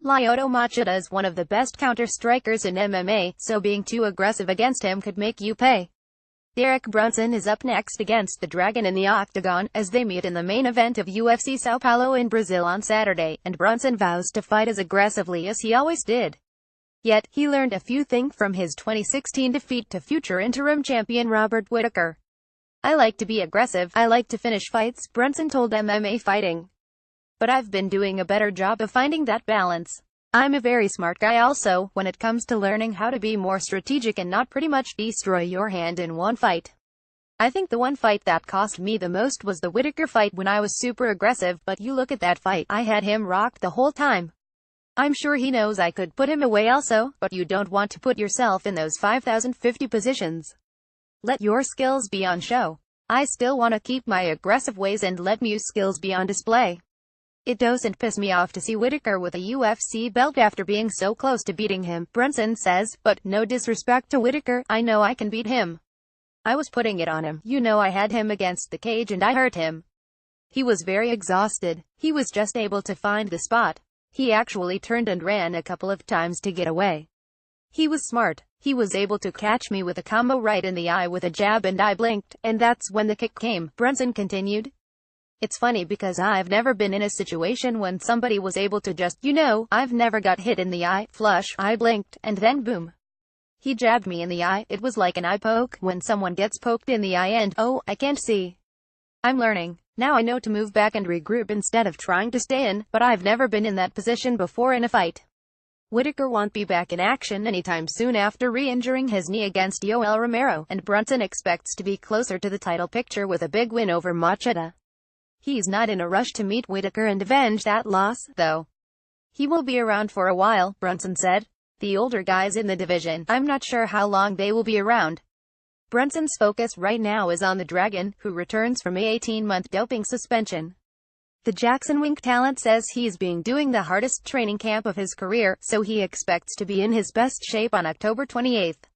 Lyoto Machida is one of the best counter-strikers in MMA, so being too aggressive against him could make you pay. Brunson is up next against the Dragon in the octagon, as they meet in the main event of UFC São Paulo in Brazil on Saturday, and Brunson vows to fight as aggressively as he always did. Yet, he learned a few things from his 2016 defeat to future interim champion Robert Whittaker. "I like to be aggressive, I like to finish fights," Brunson told MMA Fighting. "But I've been doing a better job of finding that balance. I'm a very smart guy also, when it comes to learning how to be more strategic and not pretty much destroy your hand in one fight. I think the one fight that cost me the most was the Whittaker fight when I was super aggressive, but you look at that fight, I had him rocked the whole time. I'm sure he knows I could put him away also, but you don't want to put yourself in those 5,050 positions. Let your skills be on show. I still want to keep my aggressive ways and let my skills be on display. It doesn't piss me off to see Whittaker with a UFC belt after being so close to beating him," Brunson says, "but no disrespect to Whittaker, I know I can beat him. I was putting it on him. You know, I had him against the cage and I hurt him. He was very exhausted. He was just able to find the spot. He actually turned and ran a couple of times to get away. He was smart. He was able to catch me with a combo right in the eye with a jab and I blinked, and that's when the kick came," Brunson continued. "It's funny because I've never been in a situation when somebody was able to just, I've never got hit in the eye, flush, I blinked, and then boom. He jabbed me in the eye. It was like an eye poke, when someone gets poked in the eye and, oh, I can't see. I'm learning. Now I know to move back and regroup instead of trying to stay in, but I've never been in that position before in a fight." Whittaker won't be back in action anytime soon after re-injuring his knee against Yoel Romero, and Brunson expects to be closer to the title picture with a big win over Machida. He's not in a rush to meet Whittaker and avenge that loss, though. "He will be around for a while," Brunson said. "The older guys in the division, I'm not sure how long they will be around." Brunson's focus right now is on the Dragon, who returns from a 18-month doping suspension. The Jackson Wink talent says he's been doing the hardest training camp of his career, so he expects to be in his best shape on October 28.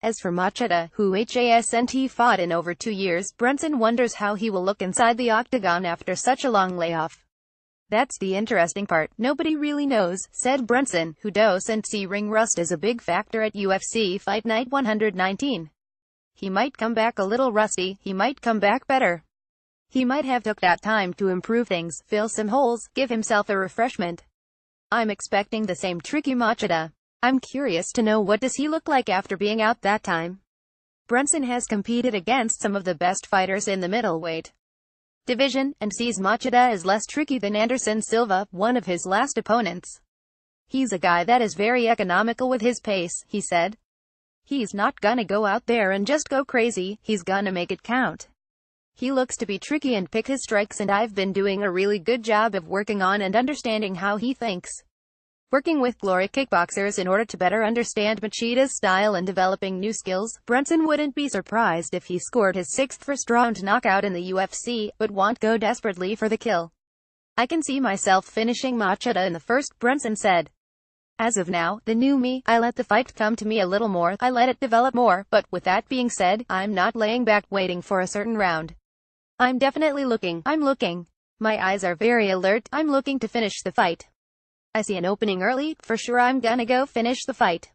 As for Machida, who hasn't fought in over 2 years, Brunson wonders how he will look inside the octagon after such a long layoff. "That's the interesting part. Nobody really knows," said Brunson, who doesn't see ring rust as a big factor at UFC Fight Night 119. "He might come back a little rusty, he might come back better. He might have took that time to improve things, fill some holes, give himself a refreshment. I'm expecting the same tricky Machida. I'm curious to know what does he look like after being out that time." Brunson has competed against some of the best fighters in the middleweight division, and sees Machida as less tricky than Anderson Silva, one of his last opponents. "He's a guy that is very economical with his pace," he said. "He's not gonna go out there and just go crazy, he's gonna make it count. He looks to be tricky and pick his strikes, and I've been doing a really good job of working on and understanding how he thinks. Working with Glory kickboxers in order to better understand Machida's style and developing new skills." Brunson wouldn't be surprised if he scored his 6th first-round knockout in the UFC, but won't go desperately for the kill. "I can see myself finishing Machida in the first," Brunson said. "As of now, the new me, I let the fight come to me a little more, I let it develop more, but with that being said, I'm not laying back waiting for a certain round. I'm definitely looking. I'm looking. My eyes are very alert. I'm looking to finish the fight. I see an opening early, for sure I'm gonna go finish the fight."